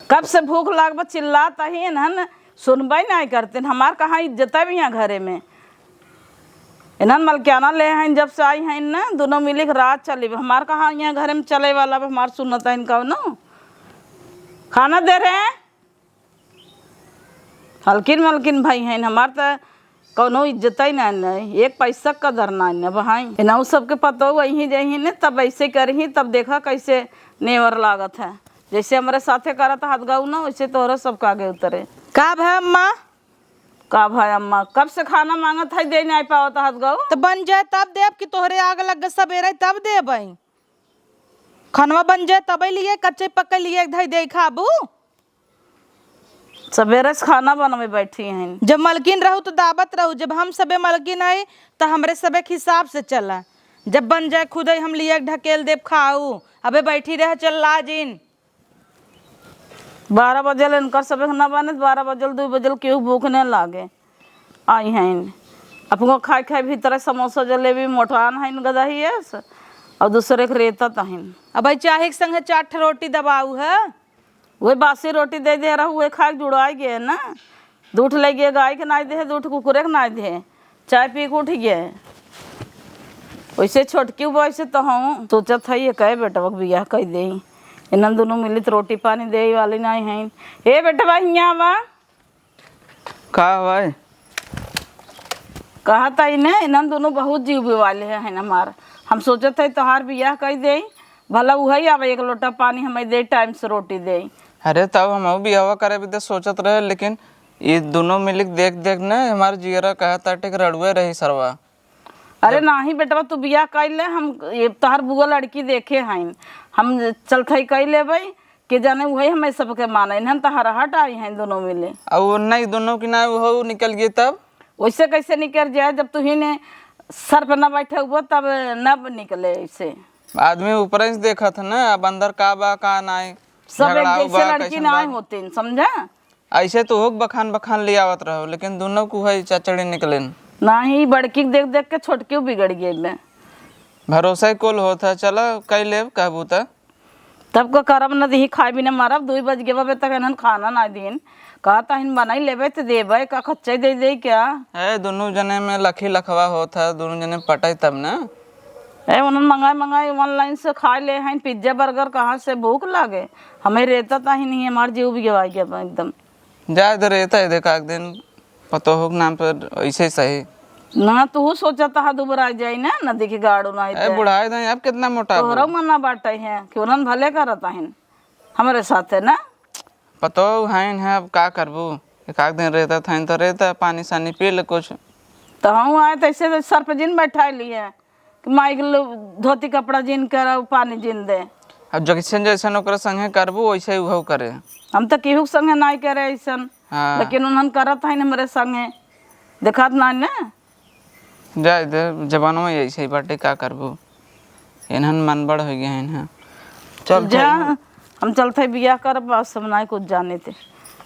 कब से भूख लागब चिल्लाता ही न सुनबे नहीं करते। हमार कहाँ इज्जत है यहाँ घरे में। इन्हन मलकियाना ले हैं जब से आई हैं ना दोनों मिली रात चली। हमार कहाँ यहाँ घरे में चले वाला हमार सुनता है इनका न। खाना दे रहे हैं हल्किन मलकिन भाई हैं हमार तो कौनो इज्जत ही नहीं, एक पैसा कदर नहीं भाई। इन्हों सबके पता वही जही ने तब ऐसे करही तब देखा कैसे नेवर लागत है। जैसे हमारे साथे करत हाथ गाऊ ना वैसे तोहरा सब आगे उतरे। का भाई अम्मा? का भाई अम्मा कब से खाना मांगत है दे नहीं पावत हाथ गाऊ। तो बन जाए तब देब कि तोहरे आग लग सवेरे तब देब। खानवा बन जाए तब लिए कच्चे पक्के लिए धई दे खाबू। सवेरे से खाना बनवे बैठी हैं। जब मलकिन रहू तो दावत रहू, जब हम सबे मलकिन आई तो हमरे सबे के हिसाब से चला। जब बन जाए खुद ही हम लिए ढकेल देव खाऊ। अबे बैठी रह चल लाजिन 12 बजे इनकर सब न बने 12 बजल 2 बजल केहू भूख नहीं लागे आई हैं। अपनो खाए खाए भीतर समोसा जलेबी मोटान है गदही है और दूसरे के रेता तहिन। अब चाहे के संगे 4 रोटी दबाऊ है वही बासी रोटी दे दे रहू वही खाए जुड़ाई गए ना। दूध ले गए गाय के नाई दे दूध कुकुरे के नाई दे चाय पी के उठ गए। वैसे छोटकी वैसे तो हूँ सोचत है ये कहे बेटवा बियाह कह दे इन्हन दोनों मिली तो रोटी पानी दे वाली नहीं है। ए बेटवा हियाँ बा का भाई कहा था इन्हें इन्हन दोनों बहुत जीव वाले हैं हमार। हम सोचते थे तोहार बियाह कह दे भला वही आवे 1 लोटा पानी हमें दे टाइम से रोटी दे। अरे तब हम भी हवा करे भी सोचत रहे लेकिन ये दोनों मिल देख देख न हमारे जियरा कहा ताटे रड़ुए रही सरवा। अरे नहीं बेटवा तू बियाह कर ले हम ये तोहार बुआ लड़की देखे हैं हम चलते कह ले भाई कि जाने वही हमें सबके माने इन्हन तो हराहट आई हैं दोनों मिले। और नहीं दोनों की ना वो निकल गए तब वैसे कैसे निकल जाए जब तू ही ने सर पर न बैठे हुआ तब न निकले। ऐसे आदमी ऊपर से देखा था ना अब अंदर का बा का ना सब एक जैसे लड़की ना होती समझा। ऐसे तो होक बखान बखान ले आवत रहो लेकिन दोनों को है चचड़ी निकले नहीं बड़की देख देख के छोटकी बिगड़ गई। भरोसा कुल होता चलो कई ले कहबू त तब को करब न दी खाए भी न मारब 2 बज गए तक इन्हन खाना ना दिन कहता हिन बनाई लेबे तो देबे का खच्चे दे दे क्या है। दोनों जने में लखी लखवा होता दोनों जने पटाई तब ना ए उन्होंने मंगाए ऑनलाइन से खा ले हैं पिज्जा बर्गर कहाँ से भूख लागे हमें रहता था ही नहीं हमारे जीव भी गवा गया एकदम। जा इधर रहता है देखा एक दिन पतो हो नाम पर ऐसे सही ना तू सोचा था दुबरा जाए ना नदी की गाड़ू ना ए बुढ़ाए दे अब कितना मोटा तोहरा मना बाटे है कि उन्होंने भले करता है हमारे साथ है ना पतो है अब का करबू एक दिन रहता था तो रहता पानी सानी पी ले कुछ तो हम आए तो ऐसे सर पे जिन बैठा लिए कि माइक धोती कपड़ा जिन कर पानी जिन दे। अब जैसे जैसे ओकरा संगे करबू वैसे ही वो करे। हम तो केहू के संगे नहीं करे ऐसा लेकिन उन्होंने करत है हमारे संगे देखत ना ना जा इधर जवानों में ऐसे ही बाटे का करबू इन्हन मन बड़ हो गए हैं। चल जा हम चलते बियाह कर बस सब नहीं कुछ जाने थे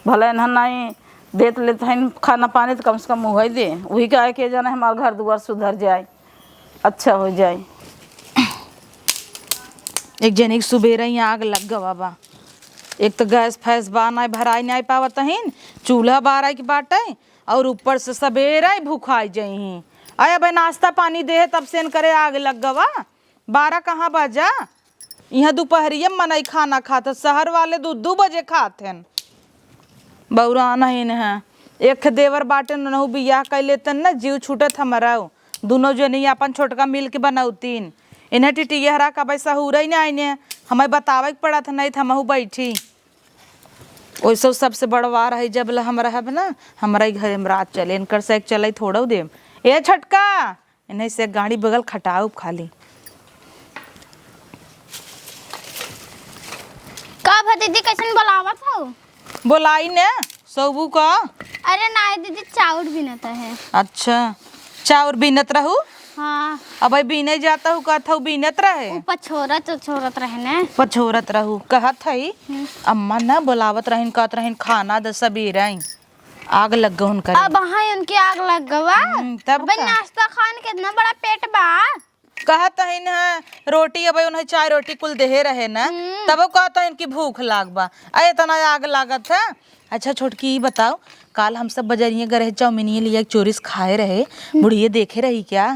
भले इन्हन नहीं देत लेते हैं खाना पानी तो कम से कम वही दे वही का के जाना हमारा घर दुआर सुधर जाए अच्छा हो जाए। एक जनी सुबेरे ही आग लग गवा बा। एक तो गैस फैस बा नहीं भराई नहीं पावत हिन चूल्हा बाराई के बाटे और ऊपर से सवेरे ही भूखाई जाही। अरे भाई नाश्ता पानी दे तब से करे आग लग गवा 12 कहाँ बजा। यहाँ दोपहरिया मनई खाना खाता शहर वाले 2 बजे खाते हैं बौरा नहीं है। एक देवर बाटे नहु बियाह कर लेते ना जीव छूटत हमारा दोनों जनी अपन छोटका मिल के बनौतीन इन्हें टिटिहरा का भाई सहूर ही नहीं ने हमें बतावे के पड़ा था नहीं था हमहू बैठी वैसे सबसे बड़वा रही जब हम रहब ना हमारा घर में रात चले इनकर से एक चले थोड़ा देम ए छटका इन्हें से गाड़ी बगल खटाऊ खाली का दीदी कैसन बोलावत हो बोलाई ने सबू का। अरे नहीं दीदी चाउर बिनता है। अच्छा चाउर बीनत रहू। हाँ अब बीने जाता हूँ कहता हूँ बीनत रहे पछोरत रहे ने पछोरत रहू कहत है अम्मा ना बुलावत रहीन कहत रहीन खाना द सबेरे आग लग गहुन करे अब हाँ उनकी आग लग गवा तब भाई नाश्ता खान कितना बड़ा पेट बा कहत हइन है रोटी अब उन्हें चाय रोटी कुल देहे रहे ना तब वो कहत हइन कि भूख लागबा अरे इतना आग लागत है। अच्छा छोटकी बताओ काल हम सब बजरिए गए चाउमीनिए लिया चोरिस खाए रहे बुढ़िए देखे रही क्या?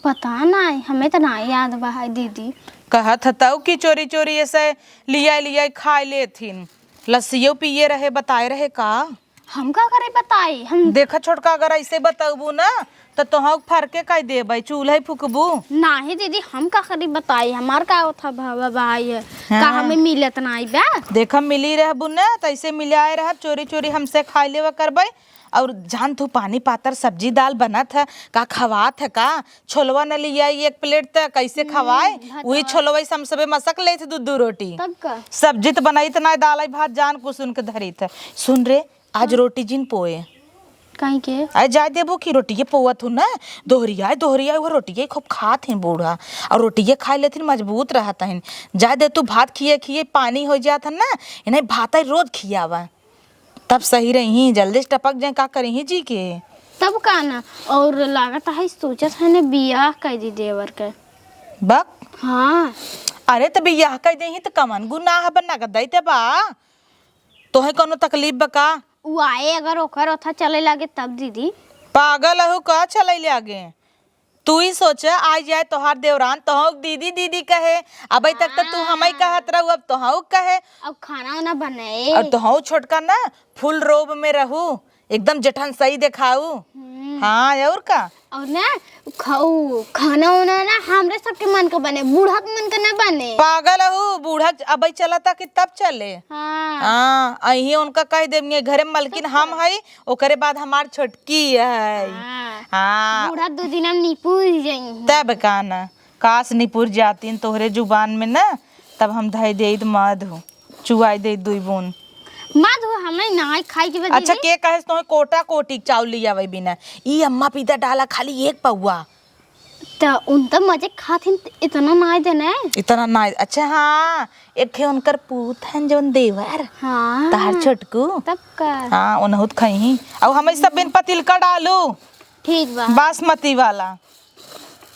पता नहीं, हमें तो नहीं याद बा है दीदी। कहत हताऊ कि चोरी चोरी ऐसे लिया खाए लेथिन लस्सियों पिए रहे बताए रहे का? हम का करे बताई हम। देखा छोटका अगर ऐसे बताबू ना तो तुह फरके कह देबै चूल्हे फूकबू। नहीं दीदी हम का करे बताई, हमार का था भावा भाई है का हमें मिलत नहीं बा। देखा मिली रहबू ना तो ऐसे मिलाए रह चोरी चोरी हमसे खाई लेवा करबै। और जान तू पानी पातर सब्जी दाल बनत है का खवात है का? छोलवा न लिया एक प्लेट तक कैसे खवाए वही छोलवा हम सबे मसक ले थे दूध रोटी तब का सब्जी तो बनाई तो ना दाल भात जान कुछ उनके धरी थे। सुन रे आज रोटी जिन पोए कहीं के अरे जाए देबो कि रोटिये पोवत हूँ ना दोहरिया वो रोटिये खूब खात हैं बूढ़ा और रोटिये खाए लेथिन मजबूत रहता है। जाए दे तू भात खिए खिए पानी हो जाता ना इन्हें भात रोज खियावा तब सही रही जल्दी से टपक जाए का करी जी के तब का ना। और लागत है सोचत है ने बियाह कर दी देवर के बक। हाँ अरे तो बियाह कर दे तो कमन गुनाह बना कर दैते बा तोहे कोनो तकलीफ बका? वो आए अगर ओकर ओथा चले लागे तब दीदी। पागल हो का चले आगे तू ही सोच आ जाए तोहार देवरान तो दीदी दीदी कहे अब तक तो तू हम ही कहत रहू अब तो कहे अब खाना वाना बनाए और तो छोटका ना फुल रोब में रहू एकदम जठन सही दिखाऊ। हाँ और का और ना खाऊ खाना वाना ना हमरे सबके मन का बने, बूढ़ा के मन का ना बने। पागल हो बूढ़ा अब चला था कि तब चले। हाँ हाँ अही उनका कह देंगे घरे मलकिन हम है ओकरे बाद हमार छोटकी है। हाँ बूढ़ा 2 दिन हम निपुर जाई तब काना काश निपुर जाती तोहरे जुबान में ना तब हम धई दे मध हो चुआई दे 2 बूंद मत हो हमें ना खाई के। अच्छा के कहे तो कोटा कोटी चावल लिया वही बिना ई अम्मा पीता डाला खाली 1 पौआ तो उन तो मजे खाथिन इतना ना देना इतना ना। अच्छा हाँ एक उनकर पूत हैं जोन देवर हाँ तार छोटकू तब का हाँ उनहुत खई और हमें सब बिन पतिलका डालू ठीक बा बासमती वाला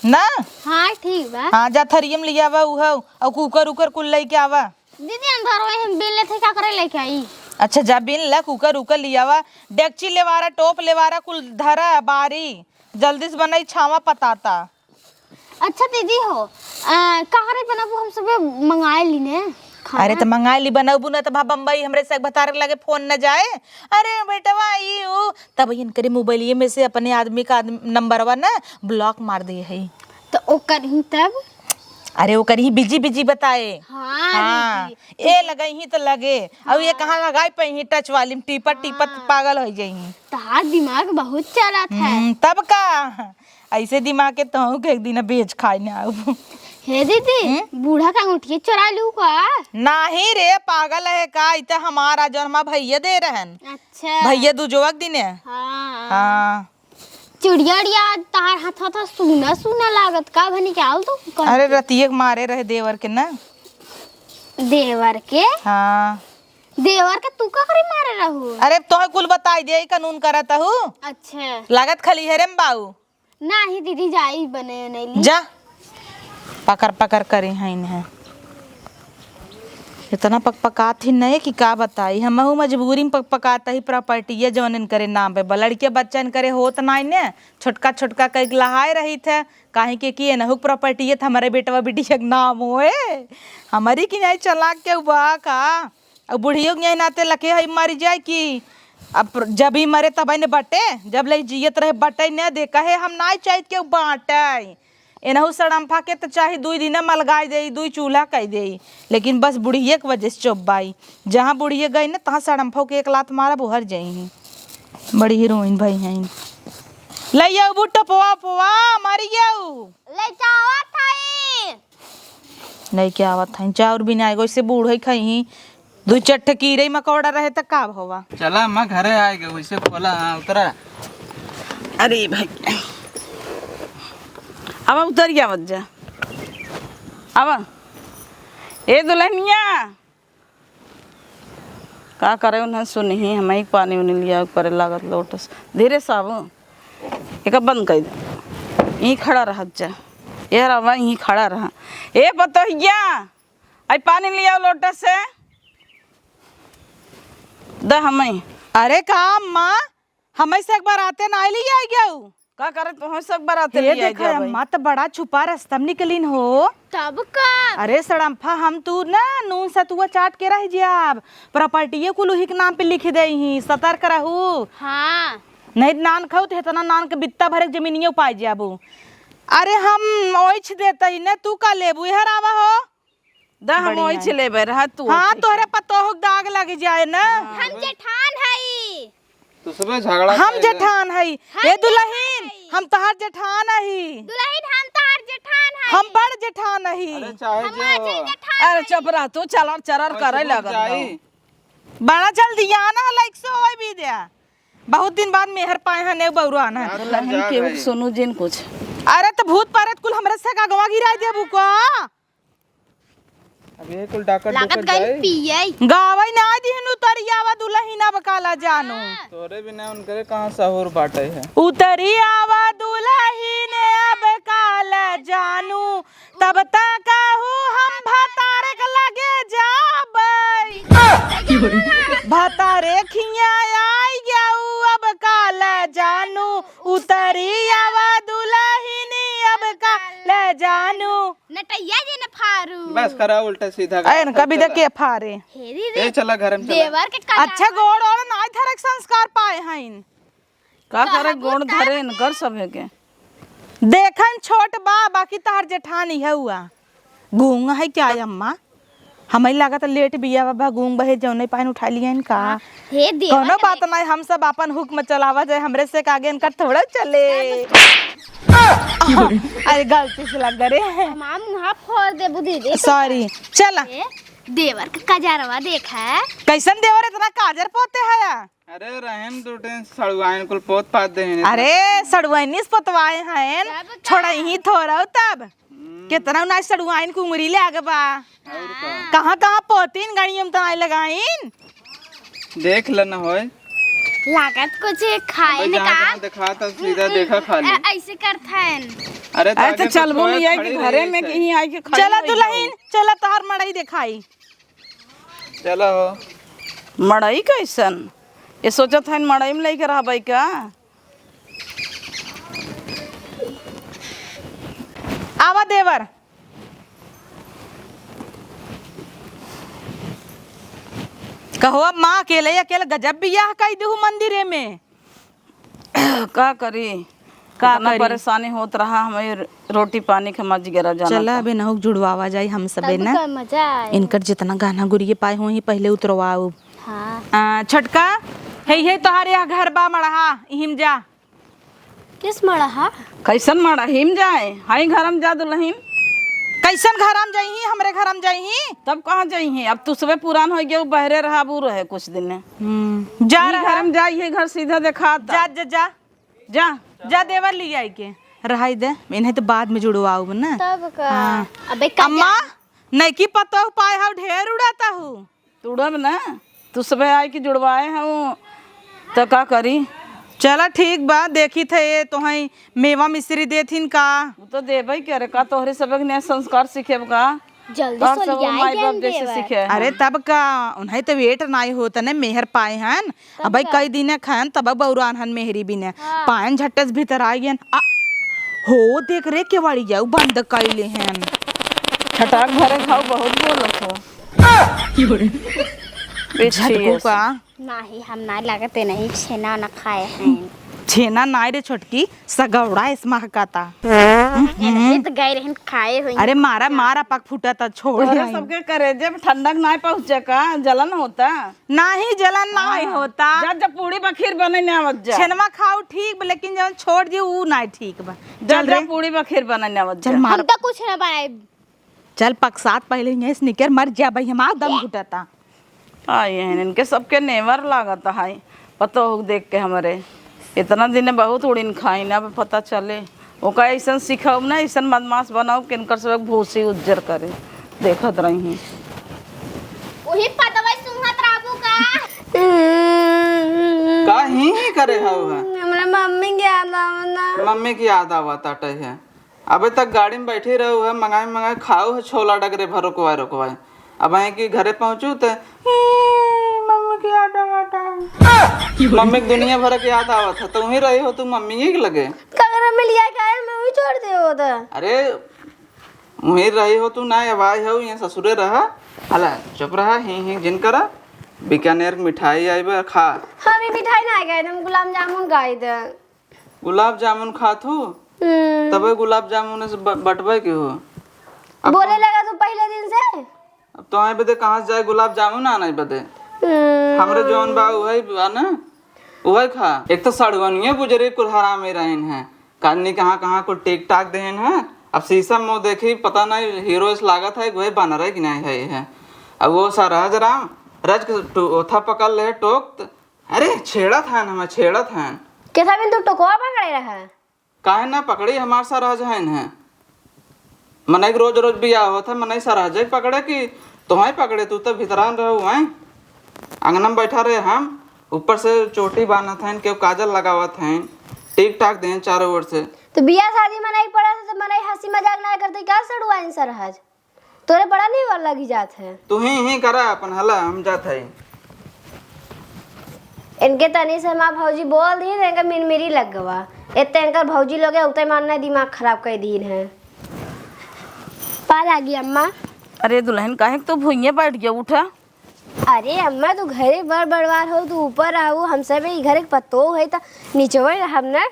ना। हाँ ठीक बा। हाँ जा थरियम लिया वा उह और कुकर उकर कुल लेके आवा दीदी अंदर वही हम बिल लेते का करे लेके आई। अच्छा जा बिन ला कुकर उकर लिया वा डेगची लेवारा टोप लेवारा कुल धरा बारी जल्दी से बनाई छावा पताता। अच्छा दीदी हो का करे बनाबू हम सब मंगाए लीने खाना। अरे तो मंगा ली बनाबू ना तो बम्बई हमरे से बतारे लगे फोन न जाए अरे बेटवा ई तब इनकरे मोबाइल में से अपने आदमी का नंबरवा ना ब्लॉक मार दे है तो ओकर ही तब अरे वो करी बिजी बिजी बताए। हाँ ए लगई ही तो लगे अब ये कहाँ लगाई पे ही टच वाली टीपत टीपत पागल हो जाई। तार दिमाग बहुत चला था। तब का ऐसे दिमाग के तो एक दिन बेच खाए ना हे दीदी बूढ़ा का अंगूठी चुरा लू का? नहीं रे पागल है का इत हमारा जो हमारा भैया दे रहन। अच्छा भैया दूजोक दिन है। हाँ हाँ चिड़िया उड़िया तार हाथ था सुना सुना लागत का भनी क्या तो अरे रतिये मारे रहे देवर के ना देवर के। हाँ देवर के तू का करे मारे रहू? अरे तो कुल बताई दे कानून करता हूँ अच्छा लागत खली है रे बाऊ नहीं दीदी जाई बने नहीं जा पकड़ पकड़ करे हैं इन्हें इतना पकाती नहीं कि का बताई हम मजबूरी में पकाता ही प्रॉपर्टी है जौन इन करे नाम पे लड़के बच्चा इन करे होत नहीं ने छोटका छोटका कई लहाए रही थे काहे के कि नहु प्रॉपर्टी है हमारे बेटवा बेटी के नाम होए हमारी कि नहीं चला के बा का अब बुढ़ियों के नाते लखे है मर जाए कि अब जब ही मरे तब ने बटे जब ले जियत रहे बटे ने दे कहे हम नहीं चाहिए के बाँटे एनहु सड़म्फा के तो चाहे 2 दिन मलगाई दे 2 चूल्हा कह दे लेकिन बस बुढ़िए के वजह से चुप्पाई जहाँ बुढ़िए गई ना तहाँ सड़म्फा के 1 लात मारा बुहर जाई बड़ी हीरोइन भाई हैं लइया बुट्टा पोवा पोवा मर गया ले जावा थाई नहीं क्या आवत था चाउर बिना आएगो इससे बूढ़ खाई 2 चट्ट कीड़े मकोड़ा रहे तो का होवा चला मैं घरे आएगा वैसे खोला हाँ उतरा अरे भाई अब उतर गया बच्चा अब ए दुल्हनिया का करे उन्हें सुनी हमें पानी उन्हें लिया करे लागत लोटस धीरे साबु एक बंद कर दे यहीं खड़ा रह जा यार अब यहीं खड़ा रहा। ए पतोहिया, आई पानी लिया लोटा से द हमें। अरे का अम्मा, हमें से एक बार आते ना ले आई गया का करे तुम सब बराते ये लिया देखा अम्मा तो बड़ा छुपा रास्ता में निकलिन हो। तब का अरे सड़म्फा, हम तू ना नून सतुआ चाट के रह जाब, प्रॉपर्टी कुल उही के नाम पे लिख दे ही, सतर्क रहू। हाँ नहीं नान खाऊ तो इतना नान के बित्ता भरे जमीनियो पाई जाबू। अरे हम ओइछ देते ही ना, तू का लेबू इहर आवा हो द हम ओइ चले बे रहा तू। हाँ तोहरे पतोह दाग लग जाए ना। हम जेठान हई। तो सुबह झगड़ा हम जेठान हई। ए दुल्हन, हम तहार जेठान हई। दुल्हन हम तार जेठान हई। हम बड़ जेठान हई। अरे चाहे जो अरे चुप रह तू, चलर चरर करे लगत जाई। हो। बड़ा जल्दी आना है, लाइक से होई भी दिया। बहुत दिन बाद मेहर पाए हैं ने बौरान है। दुल्हन के सुनू जिन कुछ। अरे तो भूत परत कुल हमरे से का गवा गिराई दे बुको। अब ये कुल डाकट लागत डुकट गई जाई। पियई। गावई ना दिहनु तरियावा दुल्हन अब काला जानू। तोरे बिना उनके कहाँ सहूर बाटे है। उतरी आवा दुल्हन अब काला जानू, तब तक हम भतारे के लगे जाबई। भतारे खिया आई गऊ अब काला जानू, उतरी आवा दुल्हन अब काला जानू। नटैया जे न फारू। बस करा उल्टा सीधा ऐन कभी देख के फारे। हेरी रे ए चला घर में चला। देवर के का अच्छा गोड़ और नाय धरक संस्कार पाए हैं। का करे गोड़ धरे न कर सब है के। देखन छोट बा, बाकी तहार जेठानी है हुआ। गूंगा है क्या अम्मा? हमें लागत लेट बिया बाबा गूंग बहे जौने पाइन उठा लिया इनका। हे देवर कोनो बात नहीं, हम सब अपन हुक्म चलावा जाए, हमरे से आगे इनका थोड़ा चले। अरे गलती से लग रे। माम मुहा फोड़ दे बुद्धि दे। सॉरी। चला देवर का कजरवा देखा। कैसन देवर इतना काजर पोते है। अरे रहन दूटे सड़वाइन कुल पोत पात दे। अरे सड़ुआइनिस पोतवाए हैं, छोड़ा ही थोड़ा तब कितना ना सड़ुआइन कुंगरी ले आगे बा। कहाँ कहाँ पोतीन गणियम तो आई लगाइन। देख लेना होय। लागत कुछ खाए न का। देखा था सीधा देखा खाली। ऐसे करता है। अरे अरे तो चल बोल लिया कि घरे में कहीं आई के खड़ी चला हुई दुल्हन, चला तहार मड़ई दिखाई। चला हो। हो। मड़ई कैसन ये सोचत है मड़ई में लेके रहबै का। आवा देवर। कहो अब माँ अकेले अकेले गजब बियाह कई दू मंदिरे में। का करी का इतना करी? परेशानी होत रहा हमें रोटी पानी के मज गिरा जाना चला अबे नहुक जुड़वावा जाई हम सबे ना। का मजा आए। इनकर जितना गाना गुरिये पाए हो ही पहले उतरवाओ। हाँ छटका है तोहारे यहाँ घर बा मड़हा इहिम जा। किस मड़ा। कैसन मारा हिम जाए हाई घरम जा दुल्हन। कैसन घरम जाई, हमरे घरम जाई। तब कहाँ जाइए अब तू सुबह पुरान हो गया बहरे रहा बू रहे कुछ दिन जा ई रहा घरम जाइए घर सीधा देखा जा जा जा जा जा देवर ले आई के रहाई दे, इन्हें तो बाद में जुड़वाओ ना। तब का। हाँ। अबे का अम्मा नहीं की पतो पाए हाउ ढेर उड़ाता हूँ। तुड़ब ना तू सुबह आई के जुड़वाए हूँ तो का करी। चला ठीक बा, देखी थे ये तो है मेवा मिश्री देथिन का। वो तो देबै करे का तोहरे सबक ने संस्कार सीखेब का। जल्दी और से सब ले माई आई बाप हम जैसे देवर। सीखे अरे तब का उन्हें तो वेट नहीं होता ने मेहर पाए हैं। अब भाई कई दिन खान तब बौरान हन मेहरी भी ने पायन झट्टस भीतर आ गए। हो देख रे केवाड़ी जाऊ बंद कैले हैं। छटाक भरे खाओ बहुत बोलत हो। झटकू का नहीं हम ना लगते नहीं छेना ना खाए हैं। छेना नाई रे छोटकी सगौड़ा इस महकाता। ये तो गए रहन खाए हुई। अरे मारा मारा पक फूटा था छोड़ तोहरे आई। सबके करे जब ठंडक ना पहुँचे का जलन होता नहीं जलन नहीं होता। जब जब पूरी बखीर बने ना आवत जा छेनवा खाओ ठीक बा, लेकिन जब छोड़ दियो ऊ नहीं ठीक बा। जब जब पूरी बखीर बने ना आवत चल जा मार हम तो कुछ ना बनाए। चल पकसात पहले ही स्निकर मर जा भाई हमारा दम घुटता। आई हैं इनके सबके नेवर लागत है पतो हो देख के हमारे इतना दिन बहुत उड़ीन खाई ना अब पता चले ओका ऐसा सिखाओ ना ऐसा बदमाश बनाओ कि इनकर सब भूसी उज्जर करे देखत रही। वही पतवा सुंघत राबू का। का ही करे हवा। हमरा मम्मी के याद आवना। मम्मी की याद आवत आटे है। अबे तक गाड़ी में बैठे रहो है, मंगाए खाओ है छोला डगरे भर रोकवाए। अब आए कि घरे पहुंचू तो मम्मी की याद आता, मम्मी की दुनिया भर की याद आवत है। तुम ही रही हो, तुम मम्मी ही लगे। कगरा में लिया क्या है, मैं भी छोड़ दे हो तो। अरे वही रही हो तू, ना आवाज हो ये ससुरे रहा। हला चुप रहा, ही जिन करा बीकानेर मिठाई आई बा खा। हम मिठाई ना गए, हम गुलाब जामुन खाए थे। गुलाब जामुन खातू तबे गुलाब जामुन से बटवे के हो। बोले लगा तू पहले दिन से। अब तो आए बदे कहाँ से जाए गुलाब जामुन आना बदे। हमरे जौन बा वही बा ना, वही खा। एक तो सड़वनिया गुजरे कुल्हारा में रहन है, कानी कहाँ कहाँ को टिक टाक देन है। अब शीशा में देखी पता नहीं हीरो इस लागत है वही बन रहा है कि नहीं है। अब वो सरहज राम रज ओथा पकड़ ले टोक। अरे छेड़ा था ना, छेड़ा था कैसा बिन तू टोकवा पकड़े रहा। काहे ना पकड़ी, हमार सरहज है। मन रोज रोज बिया होता मन सरहज पकड़े कि तुम्हें पकड़े। तू तो भीतरान रहो वहीं अंगना में बैठा रहे, हम ऊपर से चोटी बांधा था, क्यों काजल लगावत हैं, टिक टाक दें चारों ओर से। तो बिया शादी मनाई पड़ा तो मनाई हंसी मजाक ना करते क्या सड़ुआ इन सरहज तोरे बड़ा नहीं वाला लगी जात है। तू ही करा अपन हला, हम जात है। इनके तनी से माँ भौजी बोल दी इनका मिरमिरी लग गवा। इतने इनका भौजी लोग उतने मानना दिमाग खराब कर दीन है। पाल आ गई अम्मा। अरे दुल्हन काहे तो भुइये बैठ गया, उठा। अरे अम्मा तू घरे बड़ बड़वार हो, तू ऊपर रहो, हमसे भी घर के पत्तो है तो नीचे हम ना।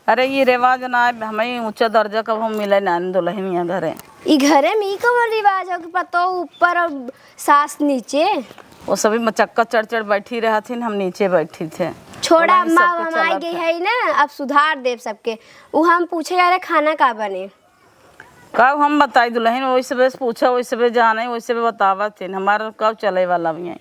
अरे ये रिवाज ना है, हमें ऊंचा दर्जा कब हम मिले ना दुल्हन यहाँ घरे। ई घरे में कौन रिवाज हो कि पत्तो ऊपर और सास नीचे। वो सभी मचक्का चढ़ चढ़ बैठी रहा थी, हम नीचे बैठी थे। छोड़ा वही अम्मा, सबके हम आई चलत गई है। है ना, अब सुधार देव सबके। वो हम पूछे जा रहे खाना का बने। कब हम बताई दुल्हन, वैसे बस पूछा वैसे बस जाने वैसे बस बतावा थे। हमारा कब चले वाला भी है,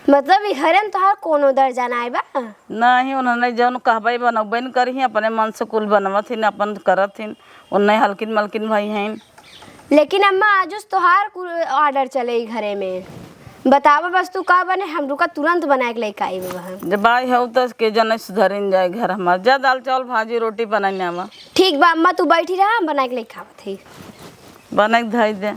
मतलब ई घरे में तोहार कोनो दर्जा ना आए बा। नहीं उन्होंने जौन कहबे बनबे न करी, अपने मन से कुल बनवत हिन, अपन करत हिन। उन्हें हल्किन मलकिन भाई हैं। लेकिन अम्मा आज उस तोहार ऑर्डर चले ई घरे में, बतावा बस तू का बने, हम रुका तुरंत बना के लेके आई बहन। जब आई हो तो के जन सुधरिन जाए घर हमार। जा दाल चावल भाजी रोटी बनाने आवा। ठीक बा अम्मा, तू बैठी रहा, हम बना के लेके खावत थी। बना के धई दे।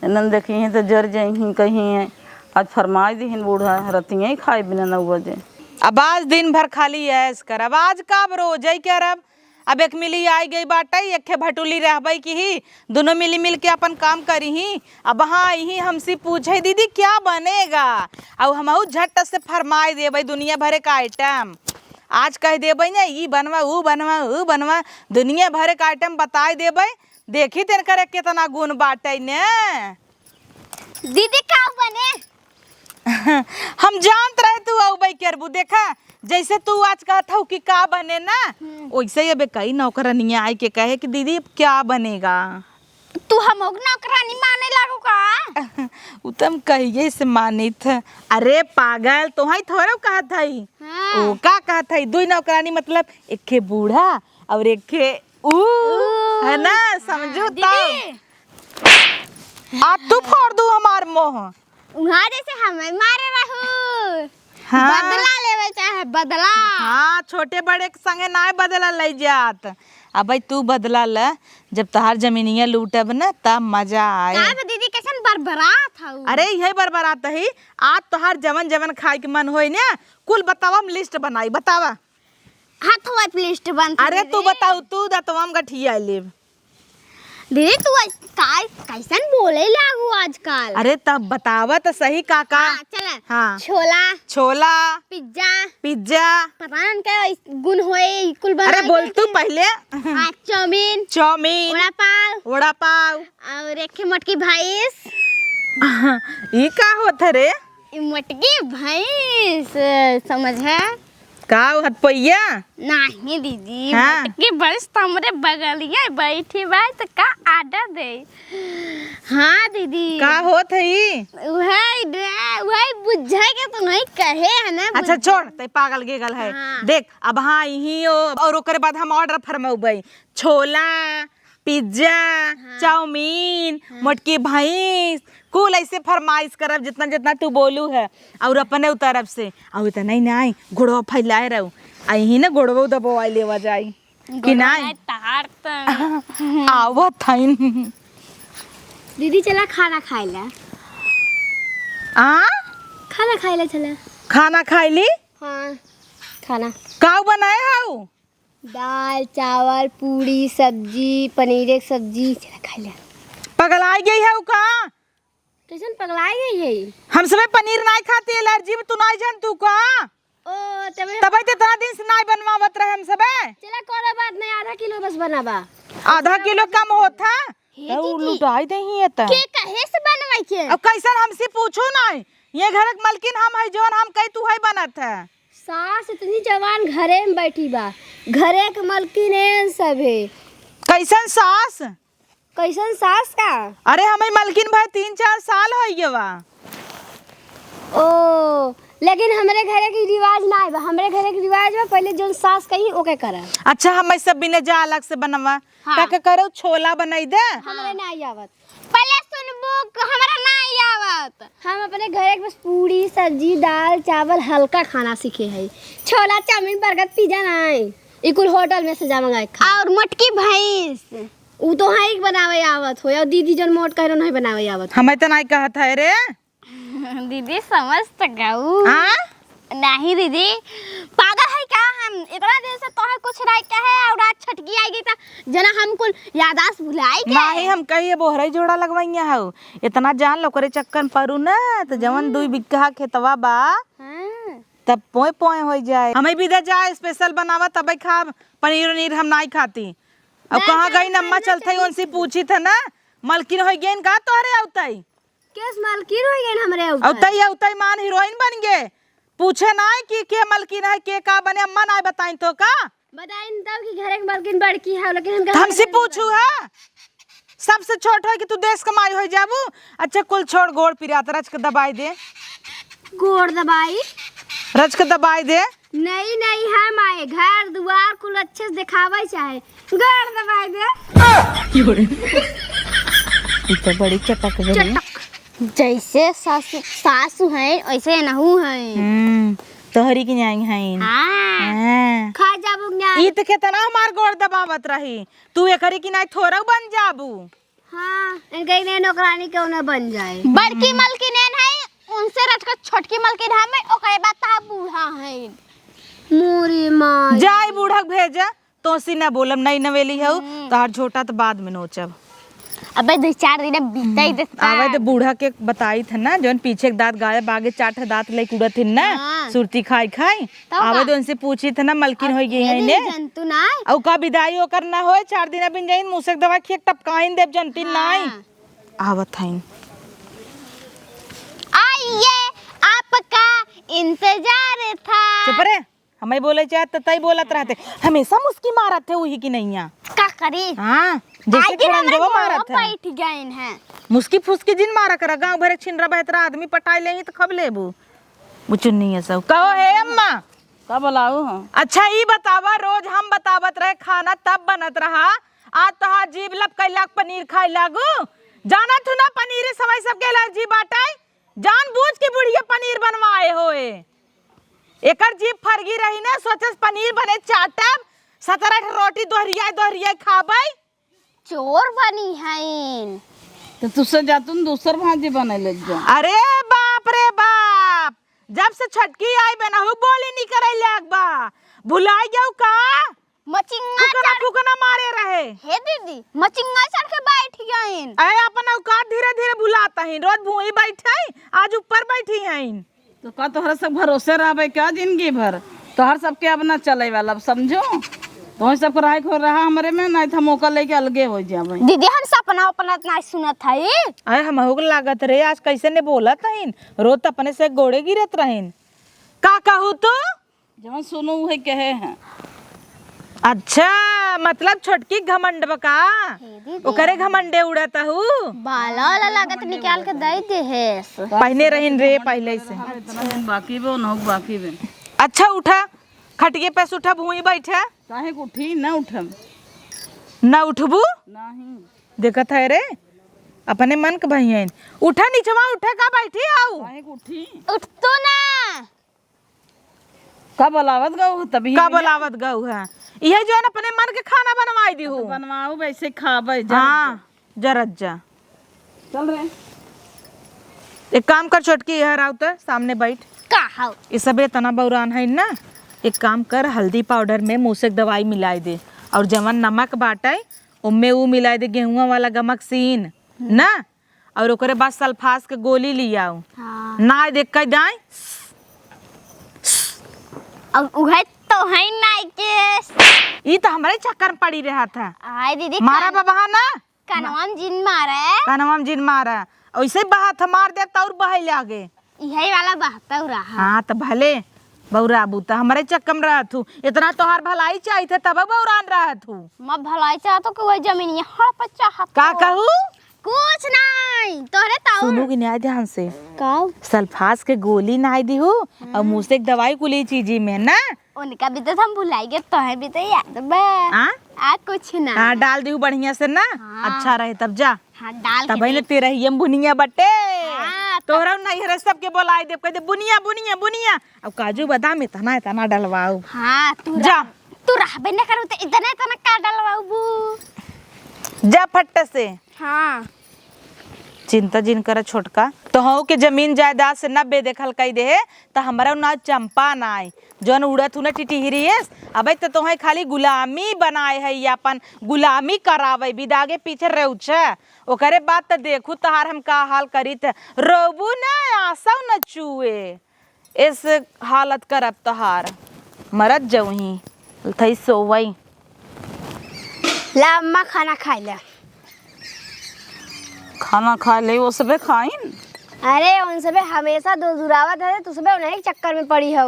इन्हन देखी हैं तो जर जाही कहीं है। आज फरमाई दी हिन बूढ़ा रतिया ही खाए बिना 9 बजे। अब आज दिन भर खाली ऐस कर, अब आज कब रोज है क्या रब। अब एक मिली आई गई बाटा, एक भटूली रहबई की ही, दोनों मिल के अपन काम करी ही। अब हाँ यही हमसे पूछे दीदी क्या बनेगा, अब हम झट से फरमाई देबई दुनिया भरे का आइटम। आज कह देबई ना ई बनवा ऊ बनवा ऊ बनवा, दुनिया भरे का आइटम बताई देबई। देखी तेन करे कितना गुण बाटे ने। दीदी का बने। हम जानत रहे तू अबई करबू। देखा जैसे तू आज कहत हूँ कि का बने ना, वैसे ही अबे कई नौकरानियां आई के कहे कि दीदी क्या बनेगा। तू हम नौकरानी माने लागो का। उत्तम कहिए से मानित। अरे पागल तो ही थोड़ा कहत हई। ओ का कहत हई, दुई नौकरानी मतलब एक के बूढ़ा और एक के ऊ है ना, समझो तब। आ तू फोड़ दू हमार मोह। उहाँ जैसे हमें मारे रहू। हाँ। बदला लेवे चाहे बदला। हाँ छोटे बड़े के संगे ना बदला ले जात। अब भाई तू बदला ल, जब तहार जमीनिया लूटब ना तब मजा आए। का दीदी कैसन बरबरात हऊ। अरे यही बरबरात ही। आज तोहार जवन जवन खाए के मन होई ना, कुल बतावा, हम लिस्ट बनाई। बतावा। हाथ वाइप लिस्ट बन। अरे तू बताऊ, तू दतवम गठिया लेब। दीदी तू कैसन बोले लागू आजकल। अरे तब बतावा तो सही काका। चल हाँ। छोला छोला पिज्जा पिज्जा पता नहीं क्या गुण होए कुल बना। अरे बोल तू पहले। हाँ चाउमीन चाउमीन वड़ा पाव और एक मटकी भैंस। ये का होता रे। मटकी भैंस समझ है का हथपैया नहीं दीदी। हाँ। मटकी भैंस हमरे बगलिया बैठी बाई तो का आर्डर दे। हाँ दीदी का होत है। वही बुझाई के तो नहीं कहे है ना। अच्छा छोड़, ते पागल गेगल है। हाँ। देख अब हाँ यही हो, और ओकरे बाद हम ऑर्डर फरमाउबई। छोला पिज्जा चाउमीन मटकी भैंस कुल ऐसे फरमाइश करब जितना जितना तू बोलू है। और अपने तरफ से और इतना नहीं गुड़वा फैलाए रहू आई ना, गुड़वा दबोई लेवा जाई। कि नहीं तार त आवत हईन। दीदी चला खाना खाए ला। आ खाना खाए ला चला। खाना खाइली? हाँ खाना का बनाए हाउ? दाल चावल पूरी सब्जी पनीर एक सब्जी चला खाए ला। पगलाई गई है का? कैसन पगलाई गई है? हम सब पनीर नहीं खाती, एलर्जी में तू नहीं जान तू का? ओ तबे तब तो इतना दिन से नहीं बनवावत रहे हम सब। चला कोई बात नहीं, आधा किलो बस बनाबा। आधा किलो कम होता हे तो दीदी। लुटाई दही है त। के कहे से बनवाई के? अब कैसन हमसे पूछो नहीं, ये घर के मलकिन हम है, जोन हम कही तू है बनत है। सास इतनी जवान घरे में बैठी बा, घरे के मलकिन है सब है। कैसन सास? कैसन सास का? अरे हमें मलकिन भाई 3-4 साल हो गए बा। ओ लेकिन हमरे घरे के रिवाज ना है बा, हमरे घरे के रिवाज बा पहले जोन सास कही ओके करा। अच्छा हम सब बिना जा अलग से बनवा। हाँ। का करो छोला बनाई दे। हमरे ना आवत। पहले सुनबो हमरा नहीं आवत। हम अपने घरे के बस पूरी सब्जी दाल चावल हल्का खाना सीखे हैं। छोला चाउमीन बर्गर पिज्जा नहीं, ई कुल होटल में से जा मंगाए खा। और मटकी भैंस ऊ तो है ही बनावे आवत हो, और दीदी जन मोट कह नहीं बनावे आवत। हमें तो नहीं कहत है रे। दीदी समझ तो गऊ। हाँ नहीं दीदी पागल है क्या? हम इतना दिन से तोहे कुछ नहीं कहे और आज छटकी आई गई था जना हम कुल यादाश्त भुलाई गए। नहीं हम कहिए बोहरा जोड़ा लगवाइया हो, इतना जान लो करे चक्कर परू ना तो जवन 2 बिगहा खेतवा बा हां तब पोए पोए हो जाए। हमें भी दे जाए स्पेशल बनावा तब खा। पनीर वनीर हम नहीं खाती। अब कहाँ गई नम्मा चलते ही उनसे पूछी था ना मलकिन हो गई का तोहरे औताई? केस मालकिन हो गए हमरे औताई औताई मान हीरोइन बन गए। पूछे नहीं कि के मलकिन है के का बने, अम्मा नहीं बताई तो का बताइन तब कि घरे के मालकिन बड़की है, लेकिन हम हमसे पूछू है। सबसे छोट है कि तू देश कमाई हो जाबू। अच्छा कुल छोड़ गोड़ पिरात रच के दबाई दे। गोड़ दबाई रच के दबाई दे। नहीं नहीं हम आए घर दुआर कुल अच्छे से दिखावे चाहे गोड़ दबाई दे। तो बड़ी चटक गई। जैसे सासू है वैसे नहू है। तोहरी की न्याय है। हाँ। खा जाबू ना। ई तो कितना हमार गोड़ दबावत रही, तू एकरी की नहीं थोड़ा बन जाबू। हाँ इनके ने नौकरानी क्यों ना बन जाए। बड़की मलकिन है उनसे रचकर छोटकी मलकिन है मैं ओकरे बात बूढ़ा है। मोरी माँ जाई बूढ़ा भेजा तो सी ना बोलम नहीं नवेली हो तार छोटा तो बाद में नोचब। अबे 2-4 दिन बीता देता। आवे तो बूढ़ा के बताई था ना जोन पीछे के दांत गायब आगे 4 दांत ले कुड़ा थिन ना हाँ। सुरती खाई खाई। आवे तो उनसे पूछी था ना मलकिन हो गई है ने जंतु ना औ का विदाई होकर ना होए 4 दिन बिन जाइन मुसक दवा खिए टपकाइन देव जनती नहीं आवत हईन। आइए आपका इंतजार था। चुप रे हमें बोले चाहे तो तई बोलत रहते हमेशा मुस्की मारत थे वही की नैया। का करी हाँ जैसे खड़ंजवा मारत है बैठ गए हैं। मुस्की फुसकी जिन मारा कर गांव भरे छिनरा बहतरा आदमी पटाई ले तो खब लेबू बुचुन्नी है सब कहो हे अम्मा। का बोलाऊ हाँ? अच्छा ई बतावा रोज हम बतावत रहे खाना तब बनत रहा आज तहा जीभ लब कैलाक पनीर खाई लागू। जाना तू ना पनीर समय सबके एलर्जी बाटाई जानबूझ के बुढ़िया पनीर बनवाए होए। एकर जीभ फरगी रही ना सोचस पनीर बने चाटब 17 रोटी दोहरिया खाबै। चोर बनी है। तो तुझसे जा तुम दूसर भाजी बने लग जा। अरे बाप रे बाप जब से छटकी आई बेनहु बोली नहीं करे लाग बा भुलाई गयो का मचिंगा फुकना फुकना मारे रहे। हे दीदी मचिंगा चढ़ के बैठ गए। अरे अपन औकात धीरे धीरे भुलाता है रोज भूई बैठे आज ऊपर बैठी हैं। तो का तोहरा सब भरोसे रहबे क्या जिंदगी भर? तोहर सबके अब ना चले वाला अब समझो तो सब राय हो रहा हमारे में नहीं था मौका लेके अलगे हो जावे। दीदी हम सपना अपना नहीं सुनत है। अरे हम हो लागत रे आज कैसे ने बोलत हईन रोज अपने से गोड़े गिरत रहन का कहू तू जवन सुनो वही कहे हैं। अच्छा मतलब छोटकी घमंड बका ओकरे घमंडे उड़त हूँ बाला वाला लागत निकाल के दे दे है। पहने रहन रे पहले से। इतना दिन बाकी बे न बाकी बे। अच्छा उठा खटिए पे से उठा भूई बैठा काहे को उठी ना उठम ना उठबू नहीं देखत है रे अपने मन के भैया उठा नीचवा उठा का बैठी आऊ काहे को उठी उठ तो ना का बोलावत गऊ तभी का बोलावत गऊ है यह जो है ना अपने मन के खाना बनवाई दी हूँ। बनवाओ वैसे खाबे हाँ जरत जा। चल रहे एक काम कर छोटकी, यह राउत सामने बैठ। का हो ये सब तना बौरान है ना, एक काम कर हल्दी पाउडर में मूसक दवाई मिलाई दे और जवन नमक बाटे उनमें वो मिलाई दे गेहुआ वाला गमकसीन ना, और ओकरे बाद सल्फास के गोली लियाओ। हाँ ना देख के दाई अब उहे तो है ना के ई तो हमारे चक्कर में पड़ी रहा था। आय दीदी मारा बाबा ना कनवाम जिन मारे कानवा में जिन मारा, ऐसे बहा था मार दे तो और बहे लागे। यही वाला बहता रहा। हाँ तो भले बौरा बूता हमारे चक्कर में रहा थू, इतना तोहार भलाई चाहिए था तब बौरान रहा थू। मैं भलाई चाहतो कि वही जमीन यहाँ पर चाहत का कहू कुछ नहीं तोरे ताऊ सुनू कि न्याय ध्यान से, का सल्फास के गोली नाई दी हो और मूसक दवाई कुली चीजी में ना। उनका भी तो हम भुलाएंगे तो है भी तो याद बा हाँ आ कुछ ना हाँ डाल दी बढ़िया से ना। अच्छा रहे तब जा हाँ डाल तब के ने तेरा ही बुनिया बटे हाँ, तोहरा नहीं हरे सबके बोलाई दे कह दे बुनिया बुनिया बुनिया। अब काजू बादाम इतना इतना डलवाओ। हाँ तू जा तू रहबे ना करू तो इतना इतना का डलवाऊ। जा फट्टे से। हाँ चिंता जिन कर छोटका तो हो के जमीन जायदाद से न बेदखल कई दे तो हमारा ना चंपा नाय जौन उड़त न टिटिहरी है। अब तो तुम्हें खाली गुलामी बनाए है या अपन गुलामी करावे बिदागे पीछे रेउछ ओकरे बात तो देखू तहार हम का हाल करी त रोबू ना आसा न चुए इस हालत करब तहार मरत जऊही थई सोवई। ला अम्मा खाना खाई ला। खाना खा ले वो सबे खाइन। अरे उन सबे हमेशा दो दुरावत है, तू सबे उन्हें चक्कर में पड़ी है।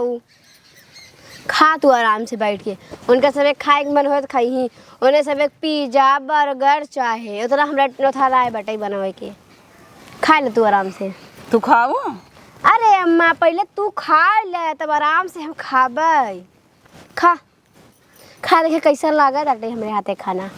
खा तू आराम से बैठ के, उनका सब खाए के मन हो तो खाई ही। उन्हें सब पिज्जा बर्गर चाहे उतना हमरा नोथा राय बटाई बनावे के खा ले तू आराम से। तू खाओ अरे अम्मा पहले तू खा ले तब आराम से हम खाबे। खा खा देखे कैसा लगा ताटे हमारे हाथे खाना।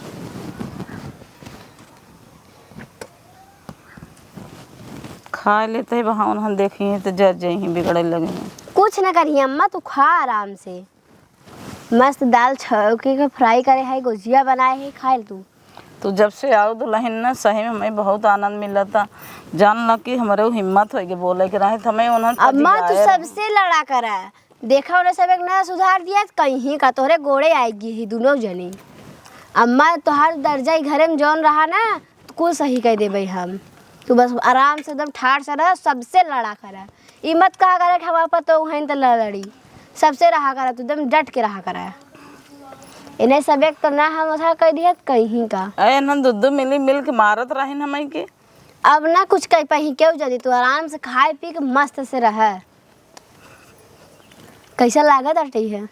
खा लेते है वहाँ हम देखी तो जर जाही बिगड़े लगे हैं। कुछ ना करिए अम्मा, तू खा आराम से। मस्त दाल छौकी के फ्राई करे है, गुजिया बनाए है, खा ले तू। तो जब से आओ दुल्हन ना सही में हमें बहुत आनंद मिला था। जान ल कि हमारे हिम्मत होगी बोले के रहे हमें उन्होंने अम्मा तू सबसे लड़ा करा देखा उन्हें सब एक नया सुधार दिया कहीं का तोहरे गोड़े आएगी ही दोनों जनी। अम्मा तोहार दर्जा ही घरे में जौन रहा ना तो कुल सही कह देबे हम। तू बस आराम से एकदम ठाठ से रह, सबसे लड़ा करा। ई मत कहा करा कि हमारे पास तो हैं तो लड़ी, सबसे रहा करा तू एकदम डट के रहा करा। इन्हें सब एक तो ना हम उठा कह दिया कहीं का ए ना दूध मिली मिल के मारत रही हमें के। अब ना कुछ कह पाही क्यों जल्दी, तू आराम से खाए पी के मस्त से रह। कैसा लागत अटी है?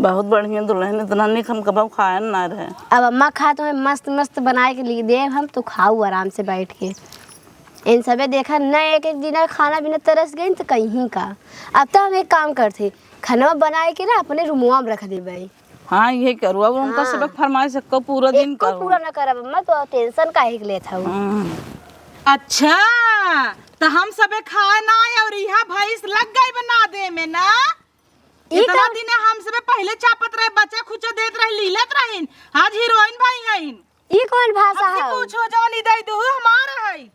बहुत बढ़िया दुल्हन, इतना निक हम कबाब खाया ना रहे। अब अम्मा खा तो मस्त मस्त बनाए के लिए दे हम, तो खाऊ आराम से बैठ के। इन सबे देखा न एक एक दिन खाना बिना तरस गई तो कहीं का। अब तो हम एक काम करते खाना बनाए के ना अपने रूमुआ में रख देबे। हाँ ये करू अब उनका सब फरमाइश को पूरा दिन को करू। पूरा ना करब अम्मा, तो टेंशन काहे के लेत हूँ। अच्छा तो हम सबे खाए ना और यहाँ भैंस लग गई बना दे में ना। इतना दिन हम सबे पहले चापत रहे बच्चा खुचा देत रहे लीलत रहीन, आज हीरोइन भाई हईन। ये कौन भाषा हमसे है? पूछो जवन इधर दो हमारा है।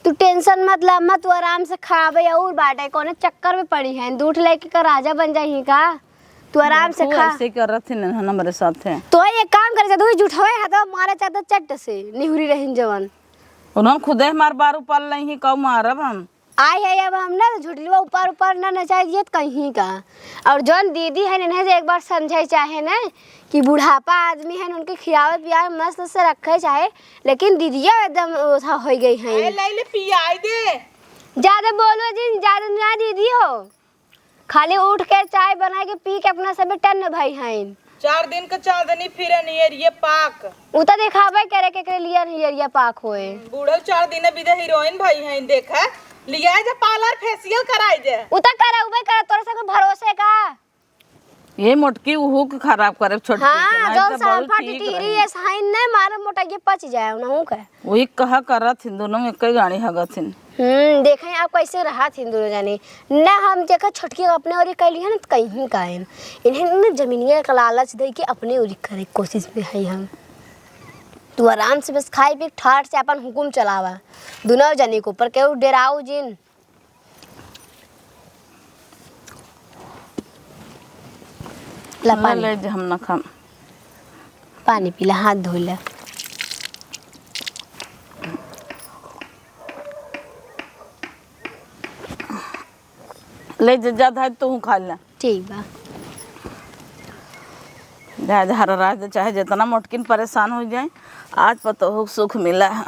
तू टेंशन मत ला अम्मा, तू आराम से खाबे और बाटे कोने चक्कर में पड़ी है। दूठ लेके का राजा बन जाही का, तू आराम से खा। ऐसे कर रहे थे ना हमारे साथ है। तो एक काम कर जा, तू जुठवे है तो मारा चाहता चट से निहुरी रहीन जवन। उन्होंने खुदे हमारे बार ऊपर नहीं कब मारब हम। आई है अब हम ना झुटलवा ऊपर ऊपर ना नचाइए कहीं का। और जौन दीदी है इन्हें से एक बार समझे चाहे ना कि बुढ़ापा आदमी है उनके खियावे पियावे मस्त से रखे चाहे, लेकिन दीदिया एकदम ओथा हो गई है। ले ले पियाई दे। ज्यादा बोलो जिन ज्यादा ना दीदी हो, खाली उठ के चाय बना के पी के अपना सब टन भाई हैं। 4 दिन का चांदनी फिरे नियरिये पाक उता दिखावे करे के लिए नियरिया पाक होए। बूढ़ो 4 दिन बिदे हीरोइन भाई हैं देखा लिया जा पार्लर फेशियल कराई दे। उता कराउबे कर तोर से भरोसे का। ये मोटकी उहू के खराब करे छोटकी हाँ जो सांफा टिटिरी ये साइन ने मार मोटा ये पच जाए ना हूं का। वही कहा करत हिन दोनों में एक गाड़ी हगत हिन। देखें आप कैसे रहा थे दोनों जाने ना। हम देखा छोटकी अपने और कैली है ना तो कहीं कायन इन्हें ना जमीनिया का लालच दे के अपने और करे कोशिश में है हम। तू आराम से बस खाई पी ठाट से अपन हुकुम चलावा दोनों जने को ऊपर केहू डेराऊ जिन। ला ले पानी ले जे हम ना खाम। पानी पीला हाथ धो ला। ले जे जा धाय तू खा ले। ठीक बा। जा हर रात चाहे जितना मोटकिन परेशान हो जाए आज पतो हो सुख मिला है।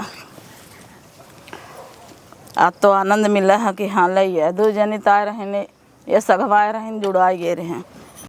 आज तो आनंद मिला है कि हाँ ले दो जनी ताए रहने ये सगवाए रहन जुड़ाए गए रहे।